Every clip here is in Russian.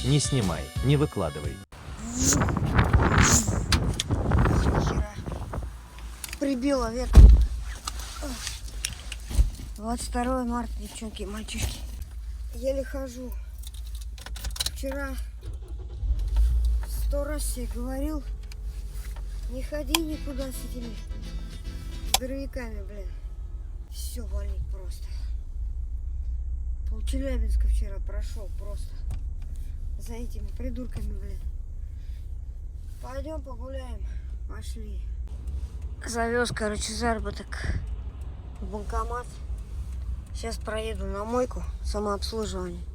Не снимай, не выкладывай. Хера. Прибило ветром. 22 марта, девчонки и мальчишки. Еле хожу. Вчера 100 раз себе говорил, не ходи никуда с этими здоровяками, блин. Все болит просто. Пол-Челябинска вчера прошел просто. За этими придурками, блин. Пойдем погуляем. Пошли. Завез, короче, заработок в банкомат. Сейчас проеду на мойку, самообслуживание.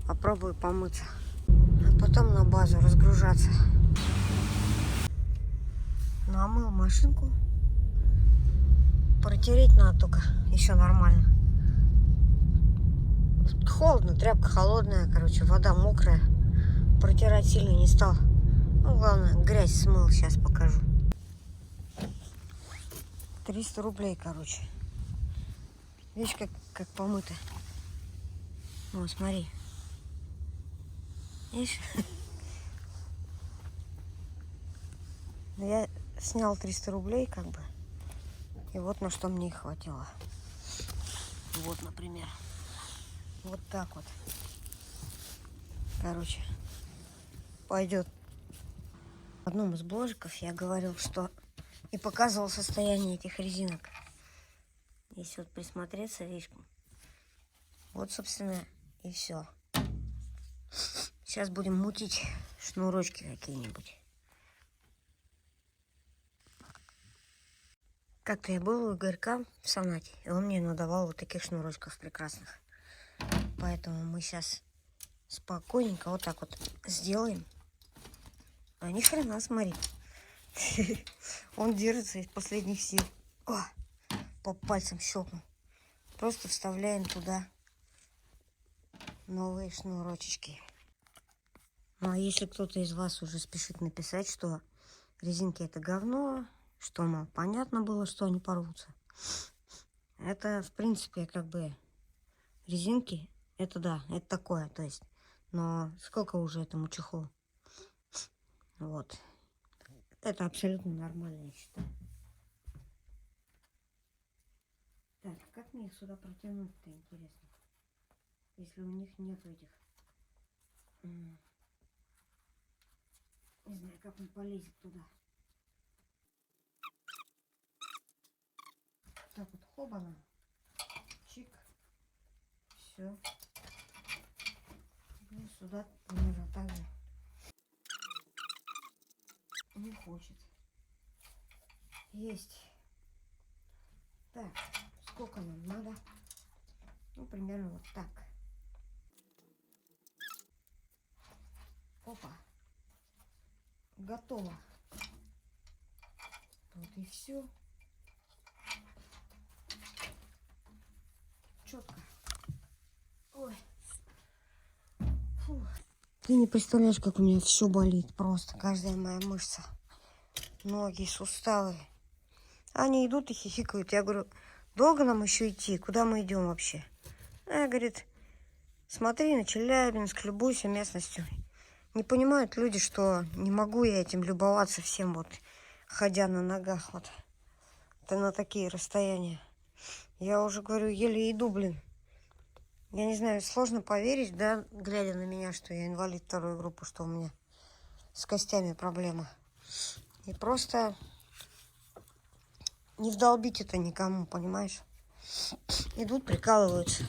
Попробую помыться. А потом на базу разгружаться. Намыл машинку. Протереть надо только. Еще нормально. Холодно, тряпка холодная, короче, вода мокрая. Протирать сильно не стал. Ну, главное, грязь смыл, сейчас покажу. 300 рублей, короче. Видишь, как помыто. Ну, смотри. Видишь? Я снял 300 рублей, как бы. И вот на что мне их хватило. Вот, например. Вот так вот. Короче, пойдет. В одном из бложиков я говорил, что и показывал состояние этих резинок. Если вот присмотреться, видишь, вот, собственно, и все. Сейчас будем мутить шнурочки какие-нибудь. Как-то я был у Игорька в Санате, и он мне надавал вот таких шнурочков прекрасных. Поэтому мы сейчас спокойненько вот так вот сделаем. А ни хрена, смотри. Он держится из последних сил. О, по пальцам щелкнул. Просто вставляем туда новые шнурочки. Ну а если кто-то из вас уже спешит написать, что резинки это говно, что, мол, понятно было, что они порвутся. Это, в принципе, как бы резинки, это да, это такое, то есть. Но сколько уже этому чехлу? Вот. Это абсолютно нормально, я считаю. Так, как мне их сюда протянуть-то, интересно? Если у них нет этих... Не знаю, как он полезет туда. Так вот, хобана. Чик. Все. Ну, сюда примерно так же. Не хочет. Есть. Так, сколько нам надо? Ну, примерно вот так. Опа. Готово. Вот и все. Четко. Ой. Фу. Ты не представляешь, как у меня все болит. Просто каждая моя мышца. Ноги, суставы. Они идут и хихикают. Я говорю, долго нам еще идти? Куда мы идем вообще? Она говорит, смотри на Челябинск, любуйся местностью. Не понимают люди, что не могу я этим любоваться всем, вот, ходя на ногах, вот. Это на такие расстояния. Я уже говорю, еле иду, блин. Я не знаю, сложно поверить, да, глядя на меня, что я инвалид второй группы, что у меня с костями проблема. И просто не вдолбить это никому, понимаешь? Идут, прикалываются.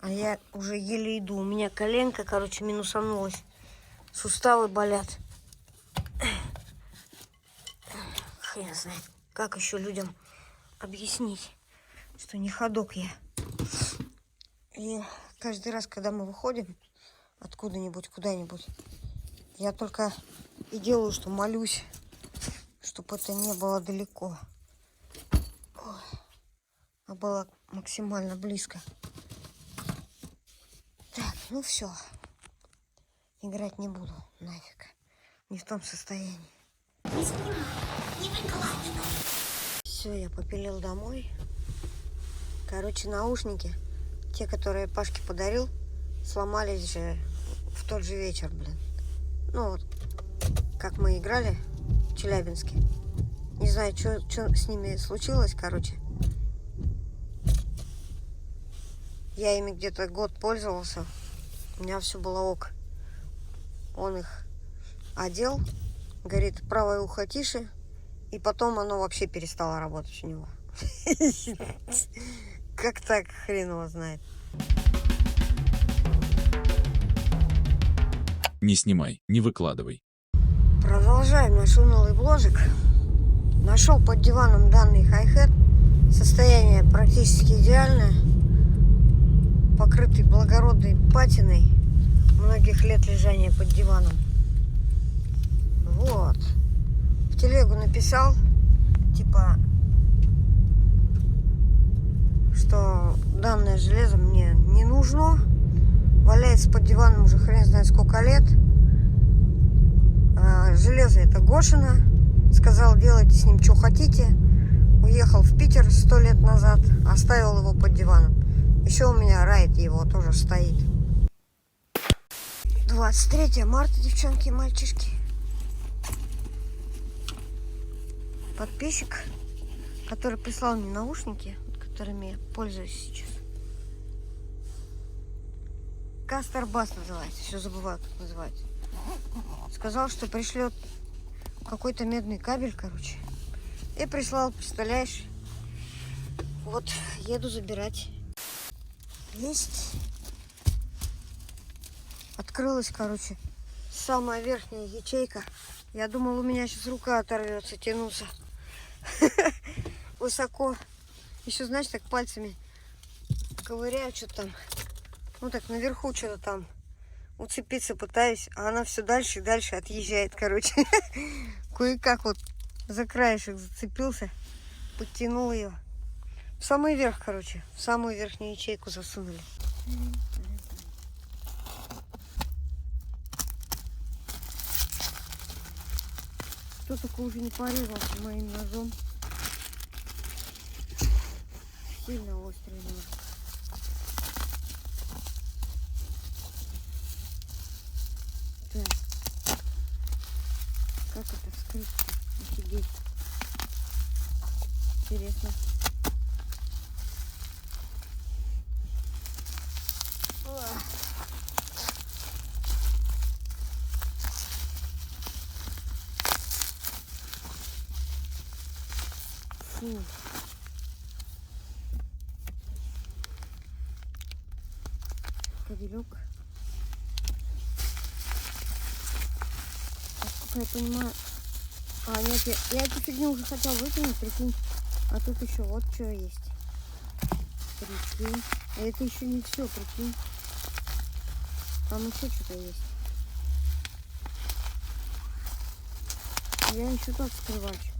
А я уже еле иду. У меня коленка, короче, минусанулась. Суставы болят. Хрен знает, как еще людям объяснить, что не ходок я. И каждый раз, когда мы выходим откуда-нибудь, куда-нибудь, я только и делаю, что молюсь, чтобы это не было далеко. Ой, а было максимально близко. Так, ну все. Играть не буду, нафиг. Не в том состоянии. Не снимай, не выкладывай. Все, я попилил домой. Короче, наушники, те, которые Пашке подарил, сломались же в тот же вечер, блин. Ну вот, как мы играли в Челябинске. Не знаю, что с ними случилось, короче. Я ими где-то год пользовался. У меня все было ок. Он их одел, говорит, правое ухо тише. И потом оно вообще перестало работать у него. Как так, хрен его знает. Не снимай, не выкладывай. Продолжаем наш унылый бложик. Нашел под диваном данный хай-хет. Состояние практически идеальное. Покрытый благородной патиной. Многих лет лежания под диваном. Вот. В телегу написал, типа, что данное железо мне не нужно. Валяется под диваном уже хрен знает сколько лет. Железо это Гошина. Сказал, делайте с ним что хотите. Уехал в Питер 100 лет назад. Оставил его под диваном. Еще у меня райд его тоже стоит. 23 марта, девчонки и мальчишки. Подписчик, который прислал мне наушники, которыми я пользуюсь сейчас. Кастер Бас называется. Все забываю, как называется. Сказал, что пришлет какой-то медный кабель, короче. И прислал, представляешь? Вот, еду забирать. Есть. Открылась, короче, самая верхняя ячейка. Я думал, у меня сейчас рука оторвется, тянулся. Высоко. Еще, знаешь, так пальцами ковыряю что-то там. Ну так наверху что-то там уцепиться пытаюсь, а она все дальше и дальше отъезжает, короче. Кое-как вот за краешек зацепился, подтянул ее. В самый верх, короче, в самую верхнюю ячейку засунули. Кто только уже не порезался моим ножом. Сильно острый нож. Так. Как это вскрыть-то? Офигеть. Интересно. Фу. Кабелек. Насколько я понимаю... нет, я эту фигню уже хотел выкинуть, прикинь. А тут еще вот что есть. Прикинь. А это еще не все, прикинь. Там еще что-то есть. Я еще тот скрывальчик.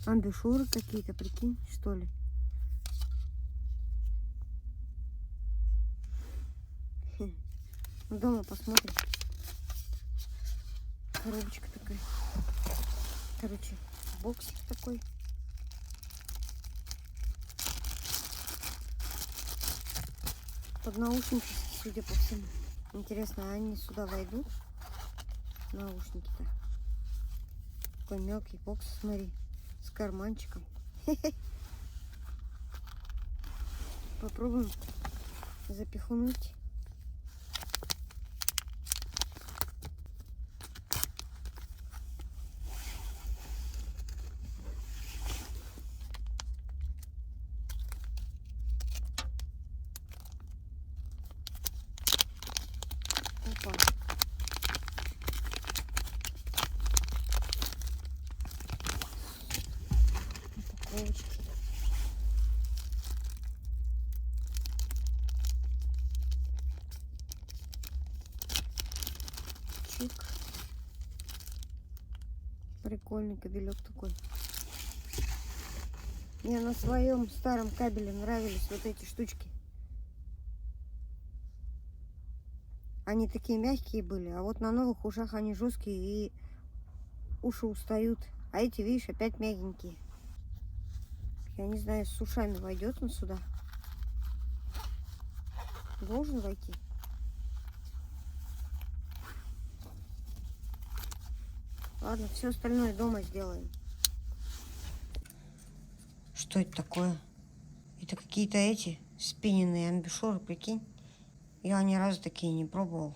Амбушюры какие-то, прикинь, что ли. Дома посмотрим. Коробочка такая. Короче, боксик такой. Под наушники, судя по всему. Интересно, а они сюда войдут? Наушники-то. Такой мелкий бокс, смотри, с карманчиком. Попробуем запихнуть. Опа. Упаковочки. Чик. Прикольный кабелек такой. Мне на своем старом кабеле нравились вот эти штучки. Они такие мягкие были, а вот на новых ушах они жесткие и уши устают. А эти, видишь, опять мягенькие. Я не знаю, с ушами войдет он сюда. Должен войти. Ладно, все остальное дома сделаем. Что это такое? Это какие-то эти спинненные амбушюры, прикинь. Я ни разу такие не пробовал.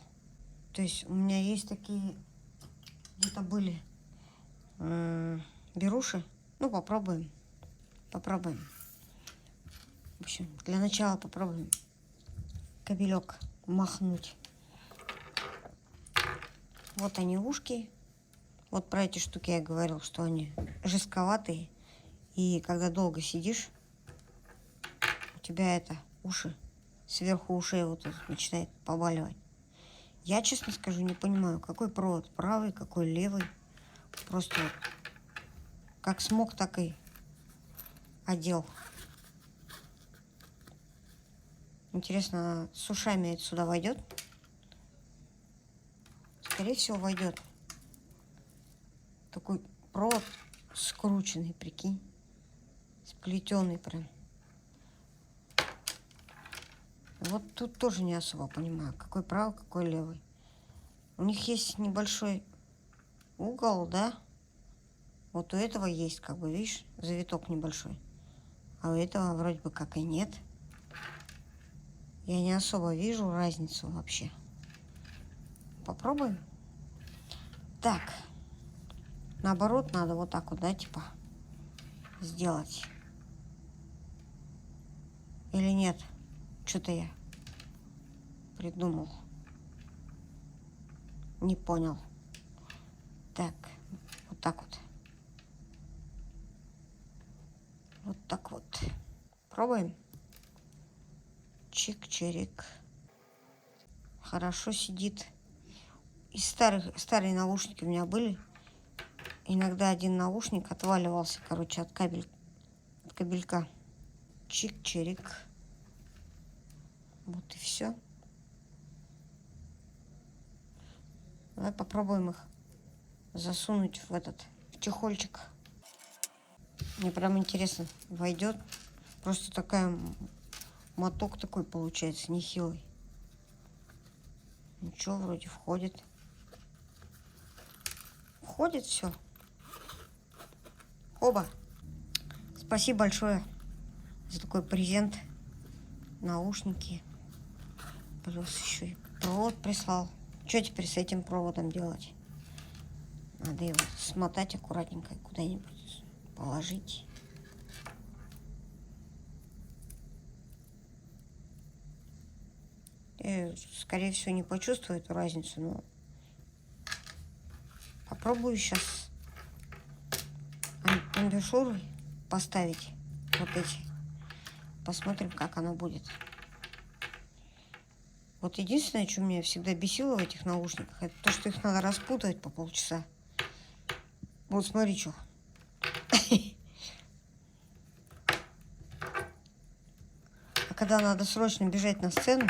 То есть у меня есть такие, где-то были беруши. Ну, попробуем. Попробуем. В общем, для начала попробуем кабелек махнуть. Вот они ушки. Вот про эти штуки я говорил, что они жестковатые. И когда долго сидишь, у тебя это уши, сверху ушей вот тут начинает побаливать. Я, честно скажу, не понимаю, какой провод правый, какой левый. Просто вот как смог, так и одел. Интересно, с ушами это сюда войдет? Скорее всего, войдет. Такой провод скрученный, прикинь. Сплетенный прям. Вот тут тоже не особо понимаю, какой правый, какой левый. У них есть небольшой угол, да? Вот у этого есть, как бы, видишь, завиток небольшой. А у этого вроде бы как и нет. Я не особо вижу разницу вообще. Попробуем. Так. Наоборот, надо вот так вот, да, типа, сделать. Или нет? Что-то я придумал. Не понял. Так, вот так вот. Вот так вот. Пробуем. Чик-чирик. Хорошо сидит. Из старые наушники у меня были. Иногда один наушник отваливался, короче, от кабелька. Чик-чирик. Вот и все. Давай попробуем их засунуть в чехольчик. Мне прям интересно, войдет. Просто моток такой получается, нехилый. Ничего, вроде входит. Входит все. Оба. Спасибо большое за такой презент. Наушники. Плюс еще и провод прислал. Что теперь с этим проводом делать? Надо его смотать аккуратненько и куда-нибудь положить. Я, скорее всего, не почувствую эту разницу, но попробую сейчас амбушюры поставить. Вот эти. Посмотрим, как оно будет. Вот единственное, что меня всегда бесило в этих наушниках, это то, что их надо распутывать по полчаса. Вот смотри, что. А когда надо срочно бежать на сцену,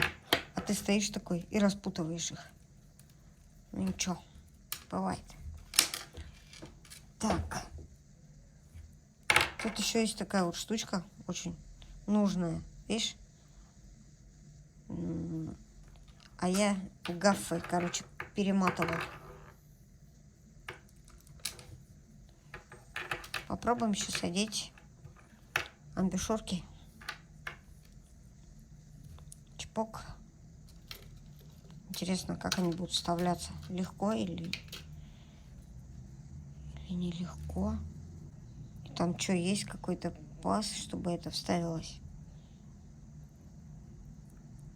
а ты стоишь такой и распутываешь их. Ну ничего, бывает. Так. Тут еще есть такая вот штучка, очень нужная. Видишь? А я гаффой, короче, перематывал. Попробуем сейчас одеть амбушюрки. Чпок. Интересно, как они будут вставляться. Легко или нелегко. И там что, есть какой-то паз, чтобы это вставилось?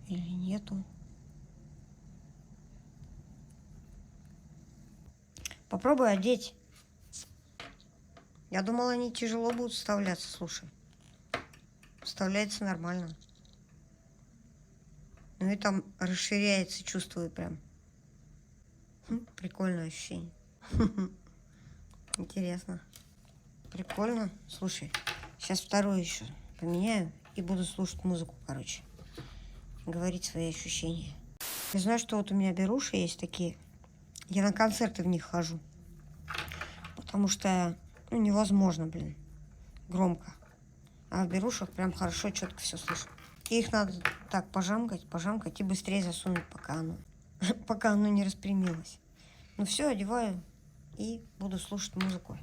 Или нету? Попробуй одеть. Я думала, они тяжело будут вставляться, слушай. Вставляется нормально. Ну и там расширяется, чувствую прям. Прикольное ощущение. Интересно. Прикольно. Слушай, сейчас вторую еще поменяю и буду слушать музыку, короче. Говорить свои ощущения. Я знаю, что вот у меня беруши есть такие. Я на концерты в них хожу. Потому что невозможно, блин, громко. А в берушах прям хорошо, четко все слышно. Их надо так пожамкать и быстрее засунуть, пока оно не распрямилось. Ну все, одеваю и буду слушать музыку.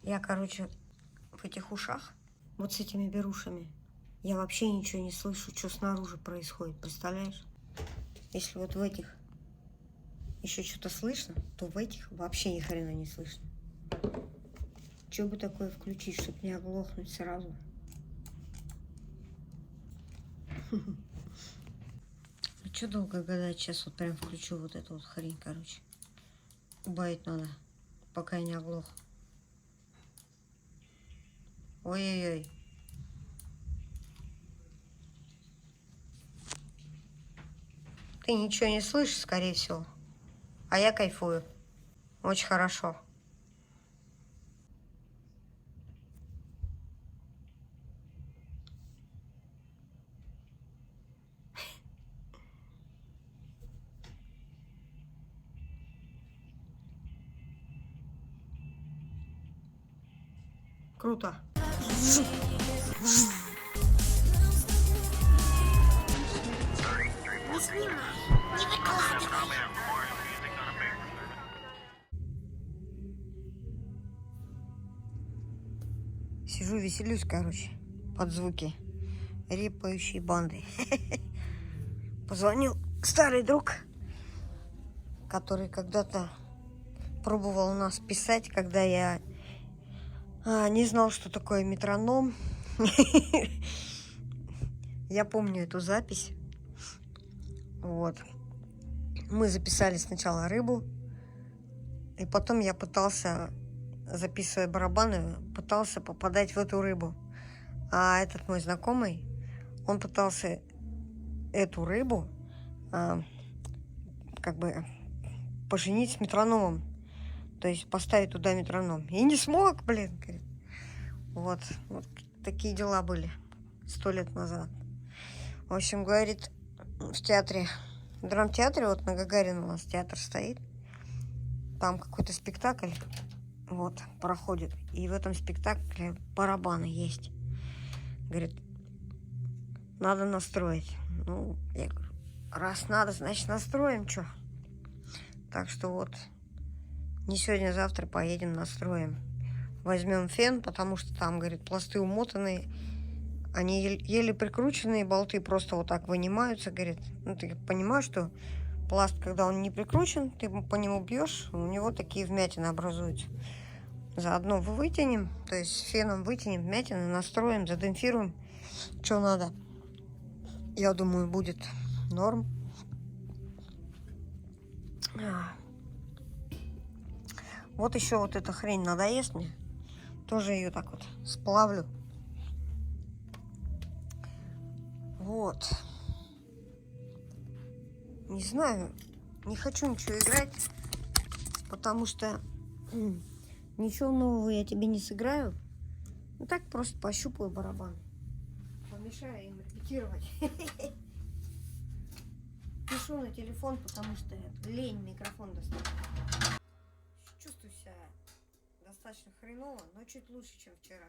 Я, короче, в этих ушах, вот с этими берушами, я вообще ничего не слышу, что снаружи происходит, представляешь? Если вот в этих еще что-то слышно, то в этих вообще ни хрена не слышно. Что бы такое включить, чтобы не оглохнуть сразу? А что долго гадать? Сейчас вот прям включу вот эту вот хрень, короче. Убавить надо, пока я не оглох. Ой-ой-ой. Ты ничего не слышишь, скорее всего. А я кайфую. Очень хорошо. Круто. Сижу, веселюсь, короче, под звуки репающей банды. Позвонил старый друг, который когда-то пробовал нас писать, когда я не знал, что такое метроном. Я помню эту запись. Вот. Мы записали сначала рыбу, и потом я пытался, записывая барабаны, пытался попадать в эту рыбу. А этот мой знакомый, он пытался эту рыбу как бы поженить с метрономом. То есть поставить туда метроном. И не смог, блин, говорит. Вот такие дела были 100 лет назад. В общем, говорит, в театре, в драмтеатре, вот на Гагарина у нас театр стоит. Там какой-то спектакль вот проходит. И в этом спектакле барабаны есть. Говорит, надо настроить. Ну, я говорю, раз надо, значит настроим, что. Так что вот, не сегодня, завтра поедем, настроим. Возьмем фен, потому что там, говорит, пласты умотанные. Они еле прикрученные, болты просто вот так вынимаются, говорит. Ну, ты понимаешь, что пласт, когда он не прикручен, ты по нему бьешь, у него такие вмятины образуются. Заодно вытянем, то есть феном вытянем вмятины, настроим, задемпфируем, что надо. Я думаю, будет норм. Вот еще вот эта хрень надоест мне. Тоже ее так вот сплавлю. Вот. Не знаю. Не хочу ничего играть. Потому что ничего нового я тебе не сыграю. Ну так просто пощупаю барабан. Помешаю им репетировать. Пишу на телефон, потому что лень микрофон достать. Чувствую себя достаточно хреново, но чуть лучше, чем вчера.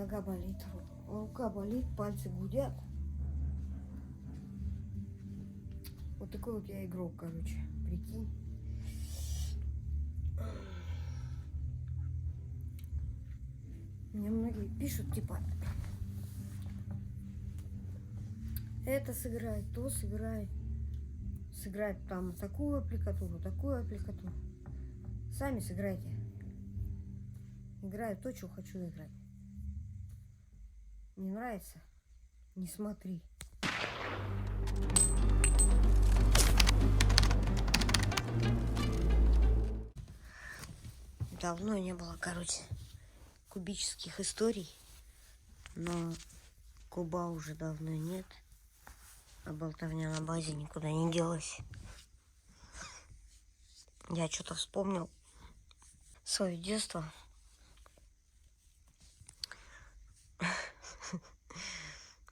Нога болит, рука болит, пальцы гудят. Вот такой вот я игрок, короче. Прикинь. Мне многие пишут, типа, это сыграй, то сыграй. Сыграть там такую аппликатуру, такую аппликатуру. Сами сыграйте. Играю то, что хочу играть. Не нравится? Не смотри. Давно не было, короче, кубических историй. Но куба уже давно нет. А болтовня на базе никуда не делась. Я что-то вспомнил свое детство.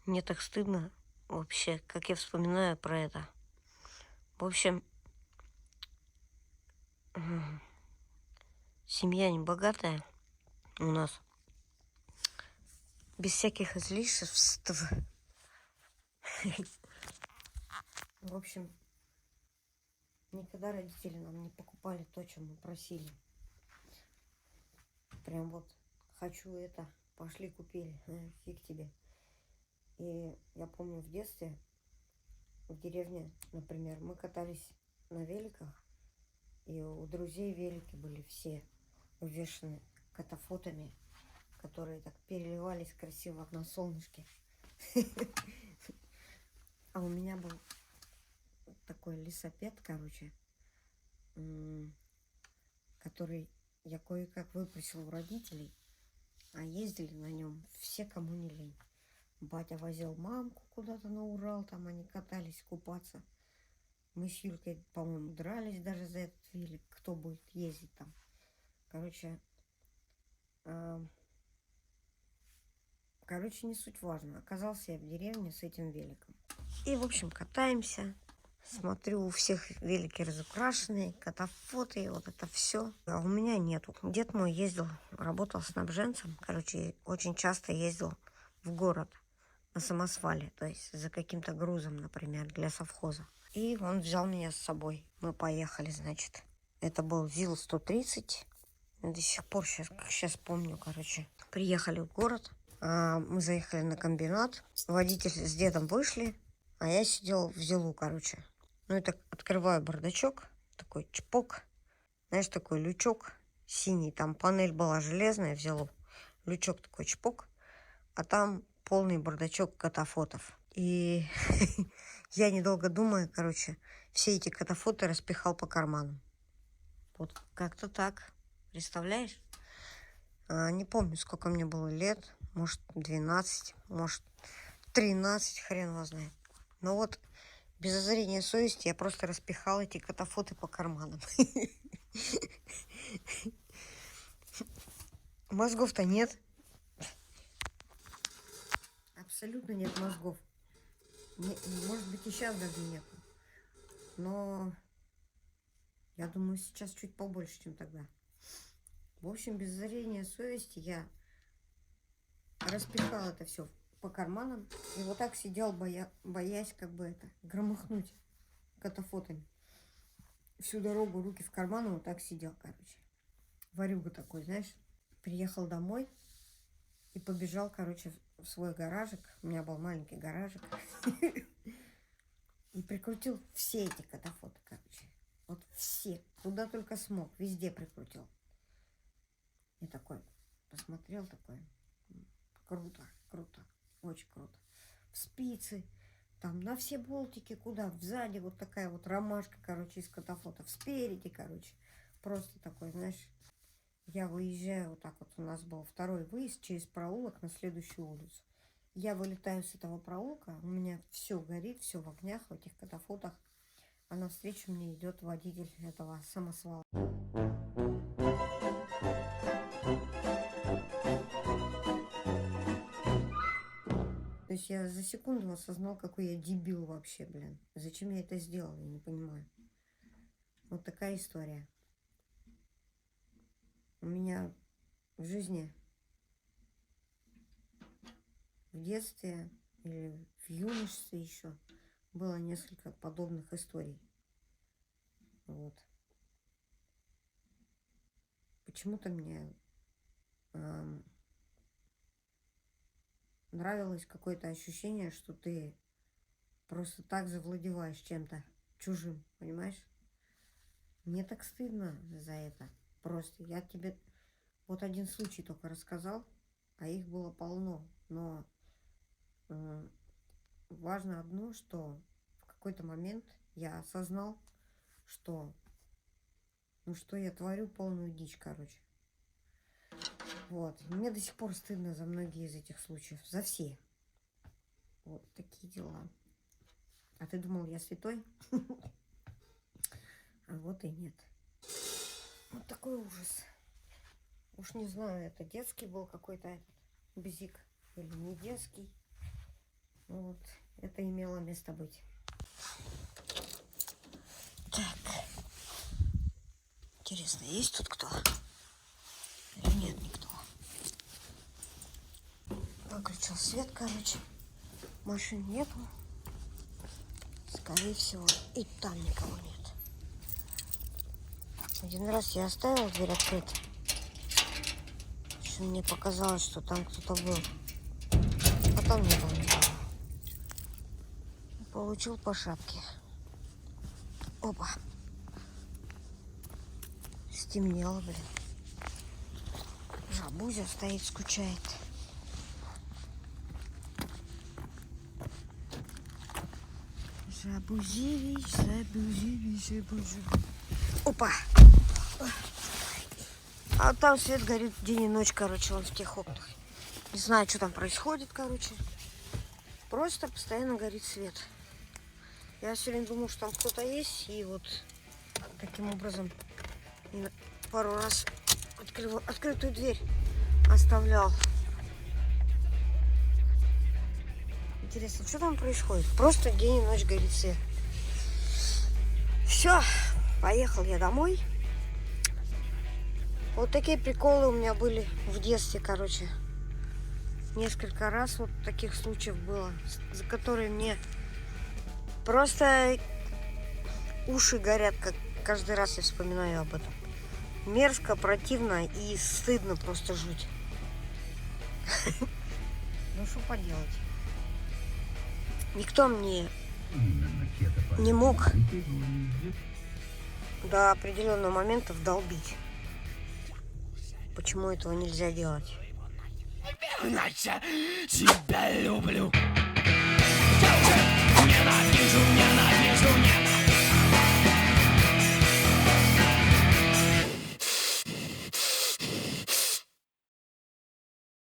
Мне так стыдно вообще, как я вспоминаю про это. В общем, семья не богатая у нас. Без всяких излишеств. В общем, никогда родители нам не покупали то, чем мы просили. Прям вот хочу это, пошли купили, фиг тебе. И я помню в детстве, в деревне, например, мы катались на великах, и у друзей велики были все увешаны катафотами, которые так переливались красиво на солнышке. А у меня был такой лесопед, короче, который я кое-как выпросил у родителей, а ездили на нем все, кому не лень. Батя возил мамку куда-то на Урал, там они катались купаться. Мы с Юлькой, по-моему, дрались даже за этот велик, кто будет ездить там. Короче, не суть важно. Оказался я в деревне с этим великом. И, в общем, катаемся. Смотрю, у всех велики разукрашенные, катафоты, вот это все. А у меня нету. Дед мой ездил, работал снабженцем. Короче, очень часто ездил в город на самосвале. То есть за каким-то грузом, например, для совхоза. И он взял меня с собой. Мы поехали, значит. Это был ЗИЛ-130. До сих пор сейчас помню, короче. Приехали в город. Мы заехали на комбинат. Водитель с дедом вышли. А я сидел в ЗИЛу, короче. Ну и так открываю бардачок. Такой чпок. Знаешь, такой лючок синий. Там панель была железная в ЗИЛу. Лючок такой чпок. А там полный бардачок катафотов. И я, недолго думая, короче, все эти катафоты распихал по карманам. Вот как-то так. Представляешь? Не помню, сколько мне было лет. Может, 12, может, 13, хрен его знает. Но вот без зазрения совести я просто распихал эти катафоты по карманам. Мозгов-то нет. Абсолютно нет мозгов. Может быть, и сейчас даже нет. Но я думаю, сейчас чуть побольше, чем тогда. В общем, без зазрения совести я распихал это все по карманам. И вот так сидел, боясь как бы это громыхнуть катафотами. Всю дорогу руки в карманы, вот так сидел, короче. Ворюга такой, знаешь. Приехал домой и побежал, короче, в свой гаражик. У меня был маленький гаражик. И прикрутил все эти катафоты, короче. Вот все. Куда только смог. Везде прикрутил. И такой посмотрел, такой. Круто, круто. Очень круто. В спицы. Там на все болтики куда? Сзади вот такая вот ромашка, короче, из катафотов. Спереди, короче. Просто такой, знаешь. Я выезжаю вот так вот. У нас был второй выезд через проулок на следующую улицу. Я вылетаю с этого проулка. У меня все горит, все в огнях, в этих катафотах. А навстречу мне идет водитель этого самосвала. То есть я за секунду осознал, какой я дебил вообще, блин. Зачем я это сделал, я не понимаю. Вот такая история. У меня в жизни в детстве или в юношестве еще было несколько подобных историй. Вот. Почему-то мне нравилось какое-то ощущение, что ты просто так завладеваешь чем-то чужим, понимаешь? Мне так стыдно за это. Просто я тебе вот один случай только рассказал, а их было полно. Но важно одно, что в какой-то момент я осознал, что, что я творю полную дичь, короче. Вот. Мне до сих пор стыдно за многие из этих случаев. За все. Вот такие дела. А ты думал, я святой? А вот и нет. Вот такой ужас. Уж не знаю, это детский был какой-то этот бзик или не детский. Вот. Это имело место быть. Так. Интересно, есть тут кто? Или нет никто? Выключил свет, короче. Машин нету. Скорее всего, и там никого нет. Один раз я оставила дверь открытой. Мне показалось, что там кто-то был. Потом не было никого. Получил по шапке. Опа. Стемнело, блин. Жабузя стоит, скучает. Жабузевич, Жабузевич, Жабузевич. Опа. А там свет горит день и ночь, короче, он в тех окнах. Не знаю, что там происходит, короче. Просто постоянно горит свет. Я все время думал, что там кто-то есть. И вот таким образом пару раз открытую дверь оставлял. Интересно, что там происходит? Просто день и ночь горит свет. Все, поехал я домой. Вот такие приколы у меня были в детстве, короче. Несколько раз вот таких случаев было, за которые мне просто уши горят, как каждый раз я вспоминаю об этом. Мерзко, противно и стыдно просто жуть. Ну что поделать? Никто мне не мог до определенного момента вдолбить. Почему этого нельзя делать? Иначе тебя люблю.